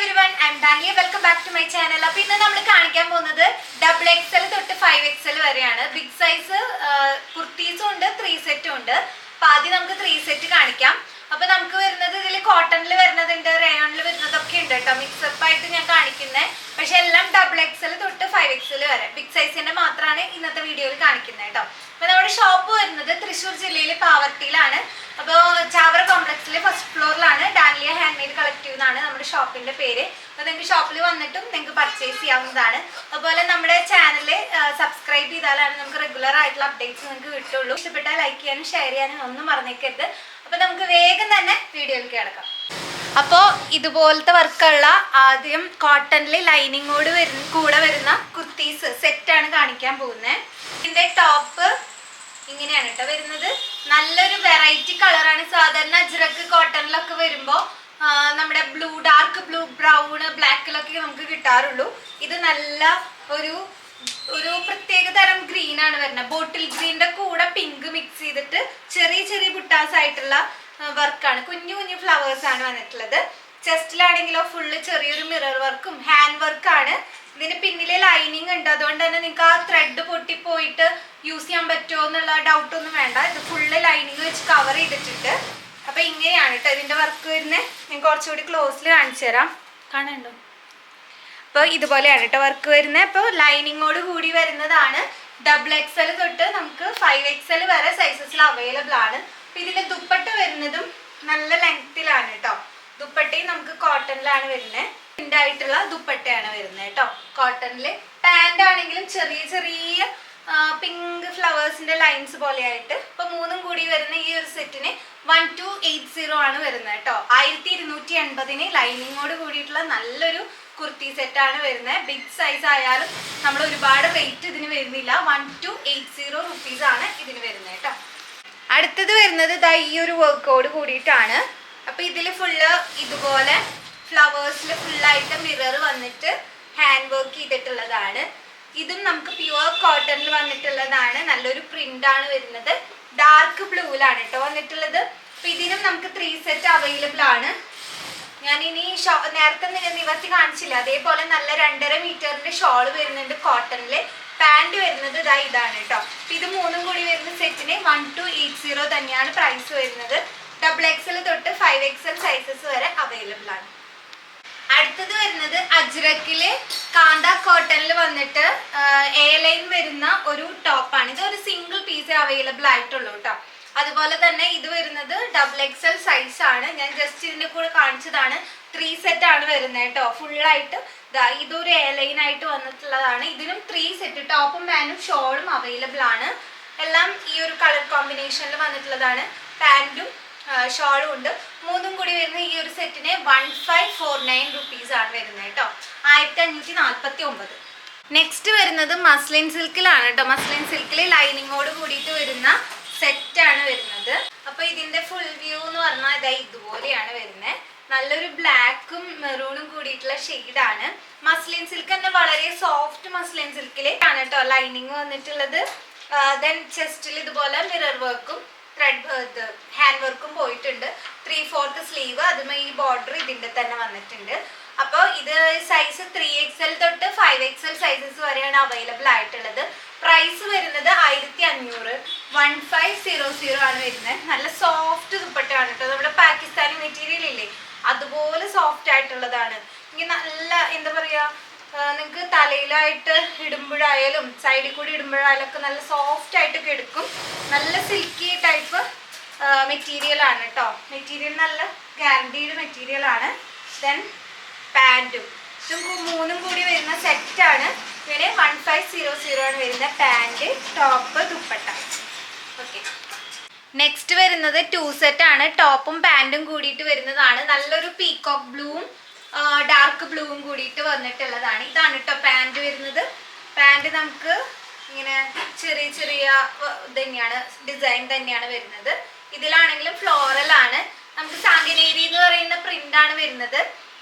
everyone, I am Dania. Welcome back to my channel. അപ്പോൾ ഇന്ന് നമ്മൾ കാണിക്കാൻ പോകുന്നത് XXL തൊട്ട് 5XL വരെയാണ്. ബിഗ് സൈസ് കുർത്തീസും ഉണ്ട്, 3 സെറ്റും ഉണ്ട്. അപ്പോൾ ആദ്യം നമുക്ക് 3 സെറ്റ് കാണിക്കാം. അപ്പോൾ നമുക്ക് വരുന്നത് ഇതിൽ കോട്ടണിൽ വരുന്നതുണ്ട്, റയോണിൽ വരുന്നതൊക്കെ ഉണ്ട് കേട്ടോ. മിക്സപ്പ് ആയിട്ട് ഞാൻ കാണിക്കുന്നത്. പക്ഷെ എല്ലാം XXL തൊട്ട് 5XL വരെ. ബിഗ് സൈസിന്റെ മാത്രമാണ് ഇന്നത്തെ വീഡിയോയിൽ കാണിക്കുന്നത് കേട്ടോ. അപ്പോൾ നമ്മുടെ ഷോപ്പ് വരുന്നത് തൃശ്ശൂർ ജില്ലയിലെ പാവർട്ടിയിലാണ്. അപ്പോൾ Chavara കോംപ്ലക്സിലെ first ഫ്ലോറിലാണ്. Dania hand made collective എന്നാണ് നമ്മുടെ ഷോപ്പിന്റെ പേര്. അപ്പോൾ നിങ്ങൾക്ക് ഷോപ്പിൽ വന്നിട്ടും നിങ്ങൾക്ക് പർച്ചേസ് ചെയ്യാവുന്നതാണ്. അതുപോലെ നമ്മുടെ ചാനൽ സബ്സ്ക്രൈബ് ചെയ്താലാണ് നമുക്ക് റെഗുലർ ആയിട്ടുള്ള അപ്ഡേറ്റ്സ് നിങ്ങൾക്ക് കിട്ടുള്ളൂ. ഇഷ്ടപ്പെട്ടാൽ ലൈക്ക് ചെയ്യാനും ഷെയർ ചെയ്യാനും ഒന്നും മറന്നേക്കരുത്. അപ്പോൾ നമുക്ക് വേഗം തന്നെ വീഡിയോയിലേക്ക് കിടക്കാം. അപ്പോൾ ഇതുപോലത്തെ വർക്കുള്ള ആദ്യം കോട്ടണിൽ ലൈനിങ്ങോട് കൂടെ വരുന്ന കുർത്തീസ് സെറ്റാണ് കാണിക്കാൻ പോകുന്നത്. ഇതിൻ്റെ ടോപ്പ് ഇങ്ങനെയാണ് കേട്ടോ വരുന്നത്. നല്ലൊരു വെറൈറ്റി കളറാണ്. സാധാരണ അജ്രക്ക് കോട്ടണിലൊക്കെ വരുമ്പോൾ നമ്മുടെ ബ്ലൂ, ഡാർക്ക് ബ്ലൂ, ബ്രൗൺ, ബ്ലാക്കിലൊക്കെ നമുക്ക് കിട്ടാറുള്ളൂ. ഇത് നല്ല ഒരു പ്രത്യേക തരം ഗ്രീൻ ആണ് വരുന്നത്. ബോട്ടിൽ ഗ്രീനിന്റെ കൂടെ പിങ്ക് മിക്സ് ചെയ്തിട്ട് ചെറിയ ചെറിയ ബുട്ടാസ് ആയിട്ടുള്ള വർക്കാണ്. കുഞ്ഞു കുഞ്ഞു ഫ്ലവേഴ്സ് ആണ് വന്നിട്ടുള്ളത്. ചെസ്റ്റിലാണെങ്കിലോ ഫുള്ള് ചെറിയൊരു മിറർ വർക്കും ഹാൻഡ് വർക്കാണ്. ഇതിന് പിന്നിലെ ലൈനിങ് ഉണ്ട്. അതുകൊണ്ട് തന്നെ നിങ്ങൾക്ക് ആ ത്രെഡ് പൊട്ടിപ്പോയിട്ട് യൂസ് ചെയ്യാൻ പറ്റുമോ എന്നുള്ള ഡൗട്ടൊന്നും വേണ്ട. ഇത് ഫുള്ള് ലൈനിങ് വെച്ച് കവർ ചെയ്തിട്ടുണ്ട്. അപ്പം ഇങ്ങനെയാണ് കേട്ടോ ഇതിൻ്റെ വർക്ക് വരുന്നത്. ഞാൻ കുറച്ചുകൂടി ക്ലോസിൽ കാണിച്ചു തരാം. കാണുന്നുണ്ടോ? അപ്പോൾ ഇതുപോലെയാണ് കേട്ടോ വർക്ക് വരുന്നത്. അപ്പോൾ ലൈനിങ്ങോട് കൂടി വരുന്നതാണ്. XXL തൊട്ട് നമുക്ക് 5XL വരെ സൈസസിൽ അവൈലബിൾ ആണ്. അപ്പോൾ ഇതിൻ്റെ ദുപ്പട്ട വരുന്നതും നല്ല ലെങ്ത്തിലാണ് കേട്ടോ. ദുപ്പട്ടയും നമുക്ക് കോട്ടണിലാണ് വരുന്നത്. ആയിട്ടുള്ള ദുപ്പട്ടയാണ് വരുന്നത് കേട്ടോ കോട്ടണിൽ. പാൻ്റ് ആണെങ്കിലും ചെറിയ ചെറിയ പിങ്ക് ഫ്ലവേഴ്സിന്റെ ലൈൻസ് പോലെയായിട്ട്. ഇപ്പൊ മൂന്നും കൂടി വരുന്ന ഈ ഒരു സെറ്റിന് 1280 ആണ് വരുന്നത് കേട്ടോ. 1280 ലൈനിങ്ങോട് കൂടിയിട്ടുള്ള നല്ലൊരു കുർത്തി സെറ്റാണ് വരുന്നത്. ബിഗ് സൈസ് ആയാലും നമ്മൾ ഒരുപാട് റേറ്റ് ഇതിന് വരുന്നില്ല. 1280 റുപ്പീസ് ആണ് ഇതിന് വരുന്നത് കേട്ടോ. അടുത്തത് വരുന്നത് ഇതാ ഈ ഒരു വർക്കോട് കൂടിയിട്ടാണ്. അപ്പൊ ഇതിൽ ഫുള്ള് ഇതുപോലെ ഫ്ലവേഴ്സിൽ ഫുള്ളായിട്ട് മിറർ വന്നിട്ട് ഹാൻഡ് വർക്ക് ചെയ്തിട്ടുള്ളതാണ്. ഇതും നമുക്ക് പ്യുവർ കോട്ടണിൽ വന്നിട്ടുള്ളതാണ്. നല്ലൊരു പ്രിന്റ് ആണ് വരുന്നത്. ഡാർക്ക് ബ്ലൂവിലാണ് കേട്ടോ വന്നിട്ടുള്ളത്. അപ്പൊ ഇതിനും നമുക്ക് 3 സെറ്റ് അവൈലബിൾ ആണ്. ഞാൻ ഇനി നേരത്തെ നിവർത്തി കാണിച്ചില്ല, അതേപോലെ നല്ല 2.5 മീറ്ററിന്റെ ഷോള് വരുന്നുണ്ട് കോട്ടണില്. പാൻറ് വരുന്നത് ഇതാണ് കേട്ടോ. അപ്പൊ ഇത് മൂന്നും കൂടി വരുന്ന സെറ്റിന് 1280 തന്നെയാണ് പ്രൈസ് വരുന്നത്. XXL തൊട്ട് 5XL സൈസസ് വരെ അവൈലബിൾ ആണ്. അടുത്തത് വരുന്നത് അജ്രക്കില് കാന്ത കോട്ടണിൽ വന്നിട്ട് എ ലൈൻ വരുന്ന ഒരു ടോപ്പാണ്. ഇത് ഒരു സിംഗിൾ പീസ് അവൈലബിൾ ആയിട്ടുള്ളൂ കേട്ടോ. അതുപോലെ തന്നെ ഇത് വരുന്നത് XXL സൈസ് ആണ്. ഞാൻ ജസ്റ്റ് ഇതിന്റെ കൂടെ കാണിച്ചതാണ്. 3 സെറ്റ് ആണ് വരുന്നത് കേട്ടോ. ഫുള്ളായിട്ട് ഇതൊരു എ ലൈൻ ആയിട്ട് വന്നിട്ടുള്ളതാണ്. ഇതിനും 3 സെറ്റ് ടോപ്പും പാൻറ്റും ഷോളും അവൈലബിൾ ആണ്. എല്ലാം ഈ ഒരു കളർ കോമ്പിനേഷനിൽ വന്നിട്ടുള്ളതാണ്. പാൻറ്റും ഷോളും ഉണ്ട്. മൂന്നും കൂടി വരുന്ന ഈ ഒരു സെറ്റിന് 1549 റുപ്പീസ് ആണ് വരുന്നത് കേട്ടോ. 1549. നെക്സ്റ്റ് വരുന്നത് മസ്ലിൻ സിൽക്കിലാണ് കേട്ടോ. മസ്ലിൻ സിൽക്കിൽ ലൈനിങ്ങോട് കൂടിയിട്ട് വരുന്ന സെറ്റാണ് വരുന്നത്. അപ്പൊ ഇതിന്റെ ഫുൾ വ്യൂ എന്ന് പറഞ്ഞാൽ ഇതുപോലെയാണ് വരുന്നത്. നല്ലൊരു ബ്ലാക്കും മെറൂണും കൂടിയിട്ടുള്ള ഷെയ്ഡാണ്. മസ്ലിൻ സിൽക്ക് തന്നെ വളരെ സോഫ്റ്റ് മസ്ലിൻ സിൽക്കില് ആണ് കേട്ടോ ലൈനിങ് വന്നിട്ടുള്ളത്. ദെൻ ചെസ്റ്റിൽ ഇതുപോലെ മിറർ വർക്കും ത്രെഡ് ഹാൻഡ് വർക്കും പോയിട്ടുണ്ട്. 3/4 സ്ലീവ്, അതും ഈ ബോർഡർ ഇതിന്റെ തന്നെ വന്നിട്ടുണ്ട്. അപ്പോൾ ഇത് സൈസ് 3XL തൊട്ട് 5XL സൈസസ് വരെയാണ് അവൈലബിൾ ആയിട്ടുള്ളത്. പ്രൈസ് വരുന്നത് 1500, 1500 ആണ് വരുന്നത്. നല്ല സോഫ്റ്റ് ദുപ്പട്ടയാണ് കേട്ടോ. നമ്മുടെ പാകിസ്ഥാനി മെറ്റീരിയൽ ഇല്ലേ, അതുപോലെ സോഫ്റ്റ് ആയിട്ടുള്ളതാണ്. ഇനി നല്ല എന്താ പറയാ, നിങ്ങൾക്ക് തലയിലായിട്ട് ഇടുമ്പോഴായാലും സൈഡിൽ കൂടി ഇടുമ്പോഴായാലും ഒക്കെ നല്ല സോഫ്റ്റ് ആയിട്ടൊക്കെ എടുക്കും. നല്ല സിൽക്കി ടൈപ്പ് മെറ്റീരിയൽ ആണ് കേട്ടോ. മെറ്റീരിയൽ നല്ല ഗ്യാരണ്ടീഡ് മെറ്റീരിയൽ ആണ്. ദെൻ പാൻറ്റും ഇതും മൂന്നും കൂടി വരുന്ന സെറ്റാണ്. ഇങ്ങനെ 1500 ആണ് വരുന്ന pant, top, dupatta. Okay, next വരുന്നത് 2 സെറ്റ് ആണ്. ടോപ്പും പാൻറ്റും കൂടിയിട്ട് വരുന്നതാണ്. നല്ലൊരു പീകോക്ക് ബ്ലൂവും ഡാർക്ക് ബ്ലൂവും കൂടിയിട്ട് വന്നിട്ടുള്ളതാണ്. ഇതാണ് കേട്ടോ പാൻറ് വരുന്നത്. പാൻറ് നമുക്ക് ഇങ്ങനെ ചെറിയ ചെറിയ തന്നെയാണ്, ഡിസൈൻ തന്നെയാണ് വരുന്നത്. ഇതിലാണെങ്കിലും ഫ്ലോറൽ ആണ്. നമുക്ക് സാങ്കനേരി എന്ന് പറയുന്ന പ്രിന്റ് ആണ് വരുന്നത്.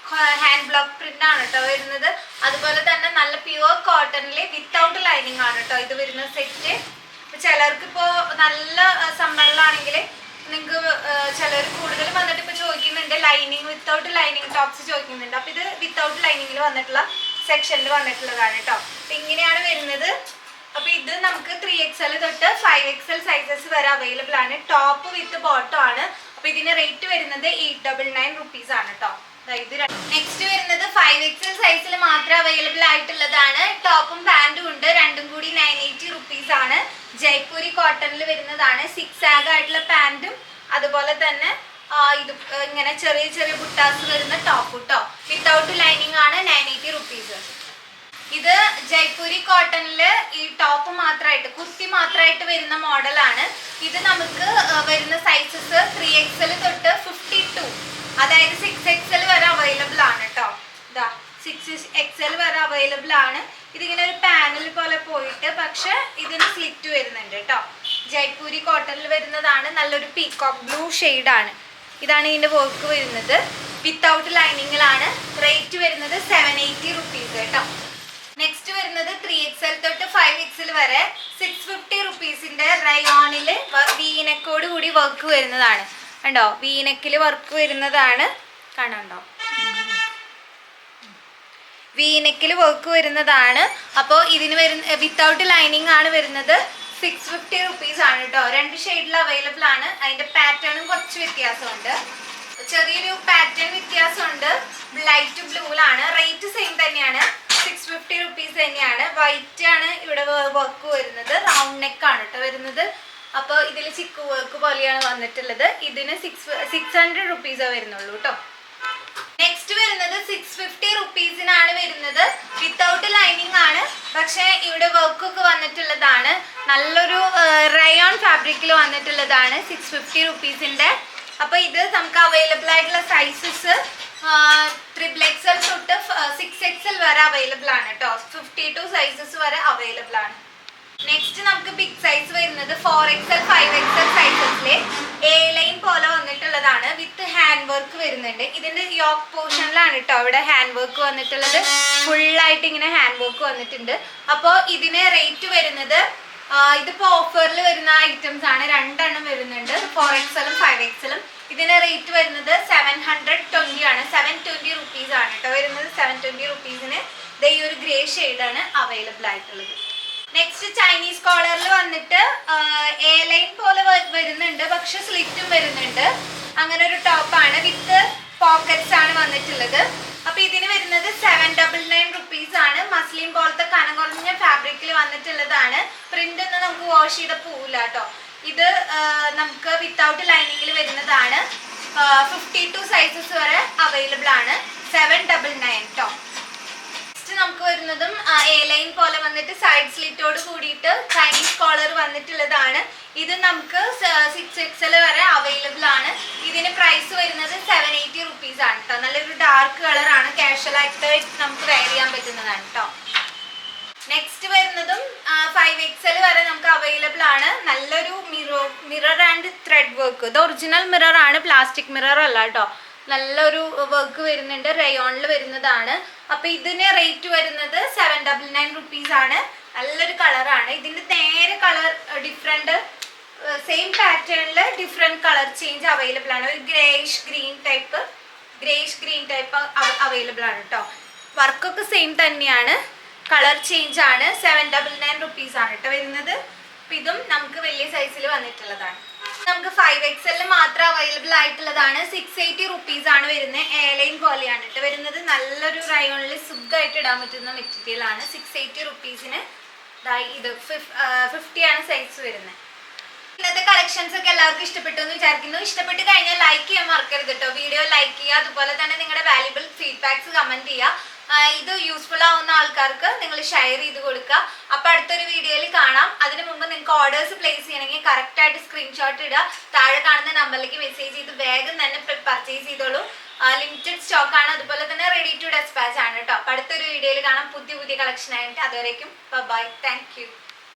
ഹാൻഡ് ബ്ലോക്ക് പ്രിന്റ് ആണ് കേട്ടോ വരുന്നത്. അതുപോലെ തന്നെ നല്ല പ്യുവർ കോട്ടണില് വിത്തൗട്ട് ലൈനിങ് ആണ് കേട്ടോ ഇത് വരുന്ന സെറ്റ്. ചിലർക്ക് ഇപ്പോൾ നല്ല സമ്മറിലാണെങ്കിൽ നിങ്ങൾക്ക് ചിലർ കൂടുതൽ വന്നിട്ട് ഇപ്പൊ ചോദിക്കുന്നുണ്ട് ലൈനിങ് വിത്തൗട്ട് ലൈനിങ് ടോപ്സ് ചോദിക്കുന്നുണ്ട്. അപ്പൊ ഇത് വിത്തൗട്ട് ലൈനിങ്ങിൽ വന്നിട്ടുള്ള സെക്ഷനിൽ വന്നിട്ടുള്ളതാണ് കേട്ടോ. അപ്പൊ ഇങ്ങനെയാണ് വരുന്നത്. അപ്പൊ ഇത് നമുക്ക് 3XL തൊട്ട് 5XL സൈസസ് വരെ അവൈലബിൾ ആണ്. ടോപ്പ് വിത്ത് ബോട്ടം ആണ്. അപ്പൊ ഇതിന് റേറ്റ് വരുന്നത് 899 റുപ്പീസ് ആണ് കേട്ടോ. ഇത് നെക്സ്റ്റ് വരുന്നത് 5XL സൈസിൽ മാത്രം അവൈലബിൾ ആയിട്ടുള്ളതാണ്. ടോപ്പും പാന്റും ഉണ്ട്, രണ്ടും കൂടി 980 റുപ്പീസ് ആണ്. ജയ്പൂരി കോട്ടണിൽ വരുന്നതാണ്. 6 ആഗ് ആയിട്ടുള്ള പാന്റും അതുപോലെ തന്നെ ഇത് ഇങ്ങനെ ചെറിയ ചെറിയ ബുട്ടാസ് വരുന്ന ടോപ്പ് കേട്ടോ. വിത്തൗട്ട് ലൈനിങ് ആണ്, 980 റുപ്പീസ്. ഇത് ജയ്പൂരി കോട്ടണിൽ ഈ ടോപ്പ് മാത്രമായിട്ട് കുർത്തി മാത്രമായിട്ട് വരുന്ന മോഡലാണ്. ഇത് നമുക്ക് വരുന്ന സൈസസ് 3XL തൊട്ട് 52, അതായത് 6XL വരെ അവൈലബിൾ ആണ് കേട്ടോ. ഇതാ 6XL വരെ അവൈലബിൾ ആണ്. ഇതിങ്ങനെ ഒരു പാനൽ പോലെ പോയിട്ട് പക്ഷെ ഇതിന് സ്ലിറ്റ് വരുന്നുണ്ട് കേട്ടോ. ജയ്പൂരി കോട്ടണിൽ വരുന്നതാണ്. നല്ലൊരു പീകോക്ക് ബ്ലൂ ഷെയ്ഡാണ്. ഇതാണ് ഇതിൻ്റെ വർക്ക് വരുന്നത്. വിത്തൗട്ട് ലൈനിങ്ങിലാണ്. റേറ്റ് വരുന്നത് 780 റുപ്പീസ് കേട്ടോ. നെക്സ്റ്റ് വരുന്നത് 3XL തൊട്ട് 5XL വരെ 650 റുപ്പീസിന്റെ റയോണില് വീനെക്കോട് കൂടി വർക്ക് വരുന്നതാണ്. കണ്ടോ, വീനെക്കിൽ വർക്ക് വരുന്നതാണ്. കാണാണ്ടോ, വീനെക്കിൽ വർക്ക് വരുന്നതാണ്. അപ്പോൾ ഇതിന് വരുന്ന വിത്തൗട്ട് ലൈനിങ് ആണ് വരുന്നത്. 650 റുപ്പീസ് ആണ് കേട്ടോ. 2 ഷെയ്ഡിൽ അവൈലബിൾ ആണ്. അതിന്റെ പാറ്റേണും കുറച്ച് വ്യത്യാസമുണ്ട്. ചെറിയൊരു പാറ്റേൺ വ്യത്യാസമുണ്ട്. ലൈറ്റ് ബ്ലൂലാണ്. റേറ്റ് സെയിം തന്നെയാണ്, 650 റുപ്പീസ് തന്നെയാണ്. വൈറ്റ് ആണ് ഇവിടെ വർക്ക് വരുന്നത്. റൗണ്ട് നെക്ക് ആണ് കേട്ടോ വരുന്നത്. അപ്പോൾ ഇതിൽ ചിക്കു വർക്ക് പോലെയാണ് വന്നിട്ടുള്ളത്. ഇതിന് 600 റുപ്പീസേ വരുന്നുള്ളൂ കേട്ടോ. നെക്സ്റ്റ് വരുന്നത് 650 റുപ്പീസിനാണ് വരുന്നത്. വിത്തൗട്ട് ലൈനിങ് ആണ്, പക്ഷെ ഇവിടെ വർക്കൊക്കെ വന്നിട്ടുള്ളതാണ്. നല്ലൊരു റയോൺ ഫാബ്രിക്കിൽ വന്നിട്ടുള്ളതാണ് 650 റുപ്പീസിന്റെ. അപ്പൊ ഇത് നമുക്ക് അവൈലബിൾ ആയിട്ടുള്ള സൈസസ് 3XL തൊട്ട് 6XL വരെ അവൈലബിൾ ആണ് കേട്ടോ. 52 സൈസസ് വരെ അവൈലബിൾ ആണ്. നെക്സ്റ്റ് നമുക്ക് ബിഗ് സൈസ് വരുന്നത് 4XL 5XL സൈസസിലെ എ ലൈൻ പോലെ വന്നിട്ടുള്ളതാണ്. വിത്ത് ഹാൻഡ് വർക്ക് വരുന്നുണ്ട്. ഇതിന്റെ യോക്ക് പോർഷനിലാണ് കേട്ടോ ഇവിടെ ഹാൻഡ് വർക്ക് വന്നിട്ടുള്ളത്. ഫുള്ളായിട്ട് ഇങ്ങനെ ഹാൻഡ് വർക്ക് വന്നിട്ടുണ്ട്. അപ്പോൾ ഇതിന് റേറ്റ് വരുന്നത് ഇതിപ്പോ ഓഫറിൽ വരുന്ന ഐറ്റംസ് ആണ്. 2 എണ്ണം വരുന്നുണ്ട്, 4XLും 5XLും. ഇതിന് റേറ്റ് വരുന്നത് 720 ആണ്. 720 റുപ്പീസ് ആണ് കേട്ടോ വരുന്നത്. 720 റുപ്പീസിന് ഈ ഒരു ഗ്രേ ഷെയ്ഡാണ് അവൈലബിൾ ആയിട്ടുള്ളത്. നെക്സ്റ്റ് ചൈനീസ് കോളറിൽ വന്നിട്ട് എ ലൈൻ പോലെ വരുന്നുണ്ട്, പക്ഷെ സ്ലിറ്റും വരുന്നുണ്ട്. അങ്ങനെ ഒരു ടോപ്പാണ്. വിത്ത് പോക്കറ്റ്സ് ആണ് വന്നിട്ടുള്ളത്. അപ്പൊ ഇതിന് വരുന്നത് 799 റുപ്പീസ് ആണ്. മസ്ലിൻ പോലത്തെ കനം കുറഞ്ഞ ഫാബ്രിക്കിൽ വന്നിട്ടുള്ളതാണ്. പ്രിന്റ് ഒന്നും നമുക്ക് വാഷ് ചെയ്ത പോവില്ല കേട്ടോ. ഇത് നമുക്ക് വിത്തൗട്ട് ലൈനിങ്ങിൽ വരുന്നതാണ്. 52 സൈസസ് വരെ അവൈലബിൾ ആണ്. 799 കേട്ടോ. നമുക്ക് വരുന്നതും എ ലൈൻ പോലെ വന്നിട്ട് സൈഡ് സ്ലിറ്റോട് കൂടിയിട്ട് ചൈനീസ് കോളർ വന്നിട്ടുള്ളതാണ്. ഇത് നമുക്ക് 6XL വരെ അവൈലബിൾ ആണ്. ഇതിന് പ്രൈസ് വരുന്നത് 780 റുപ്പീസ് ആണ് കേട്ടോ. നല്ലൊരു ഡാർക്ക് കളറാണ്. കാഷ്വൽ ആയിട്ട് നമുക്ക് വെയർ ചെയ്യാൻ പറ്റുന്നതാണ് കേട്ടോ. നെക്സ്റ്റ് വരുന്നതും 5XL വരെ നമുക്ക് അവൈലബിൾ ആണ്. നല്ലൊരു മിറർ ആൻഡ് ത്രെഡ് വർക്ക്. ഇത് ഒറിജിനൽ മിറർ ആണ്, പ്ലാസ്റ്റിക് മിറർ അല്ല കേട്ടോ. നല്ലൊരു വർക്ക് വരുന്നുണ്ട്. റയോണിൽ വരുന്നതാണ്. അപ്പൊ ഇതിന് റേറ്റ് വരുന്നത് 799 റുപ്പീസ് ആണ്. നല്ലൊരു കളറാണ്. ഇതിന്റെ നേരെ കളർ ഡിഫറെന്റ്, സെയിം പാറ്റേണിൽ ഡിഫറെന്റ് കളർ ചേഞ്ച് അവൈലബിൾ ആണ്. ഒരു ഗ്രേഷ് ഗ്രീൻ ടൈപ്പ് അവൈലബിൾ ആണ് കേട്ടോ. വർക്കൊക്കെ സെയിം തന്നെയാണ്, കളർ ചേഞ്ച് ആണ്. 799 റുപ്പീസ് ആണ് കേട്ടോ വരുന്നത്. അപ്പൊ ഇതും നമുക്ക് വലിയ സൈസിൽ വന്നിട്ടുള്ളതാണ്. നമുക്ക് 5XL മാത്രം അവൈലബിൾ ആയിട്ടുള്ളതാണ്. 680 റുപ്പീസ് ആണ് വരുന്നത്. എ ലൈൻ പോലെയാണ് കേട്ടോ വരുന്നത്. നല്ലൊരു റയോണിൽ സുഖമായിട്ട് ഇടാൻ പറ്റുന്ന മെറ്റീരിയൽ ആണ്. 680 റുപ്പീസിന് ഇത് 50 ആണ് സൈസ് വരുന്നത്. ഇന്നത്തെ കളക്ഷൻസ് ഒക്കെ എല്ലാവർക്കും ഇഷ്ടപ്പെട്ടു എന്ന് വിചാരിക്കുന്നു. ഇഷ്ടപ്പെട്ട് കഴിഞ്ഞാൽ ലൈക്ക് ചെയ്യാൻ മറക്കരുത് കേട്ടോ. വീഡിയോ ലൈക്ക് ചെയ്യുക, അതുപോലെ തന്നെ നിങ്ങളുടെ വാല്യുബിൾ ഫീഡ്ബാക്സ് കമന്റ് ചെയ്യുക. ഇത് യൂസ്ഫുൾ ആവുന്ന ആൾക്കാർക്ക് നിങ്ങൾ ഷെയർ ചെയ്ത് കൊടുക്കുക. അപ്പൊ അടുത്തൊരു വീഡിയോയിൽ കാണാം. അതിനു മുമ്പ് നിങ്ങൾക്ക് ഓർഡേഴ്സ് പ്ലേസ് ചെയ്യണമെങ്കിൽ കറക്റ്റ് ആയിട്ട് സ്ക്രീൻഷോട്ട് ഇടുക. താഴെ കാണുന്ന നമ്പറിലേക്ക് മെസ്സേജ് ചെയ്ത് വേഗം തന്നെ പർച്ചേസ് ചെയ്തോളൂ. ലിമിറ്റഡ് സ്റ്റോക്ക് ആണ്, അതുപോലെ തന്നെ റെഡി ടു ഡെസ്പാച്ച് ആണ് കേട്ടോ. അപ്പൊ അടുത്തൊരു വീഡിയോയിൽ കാണാം പുതിയ കളക്ഷൻ ആയിട്ട്. അതുവരേക്കും ബൈ, താങ്ക് യു.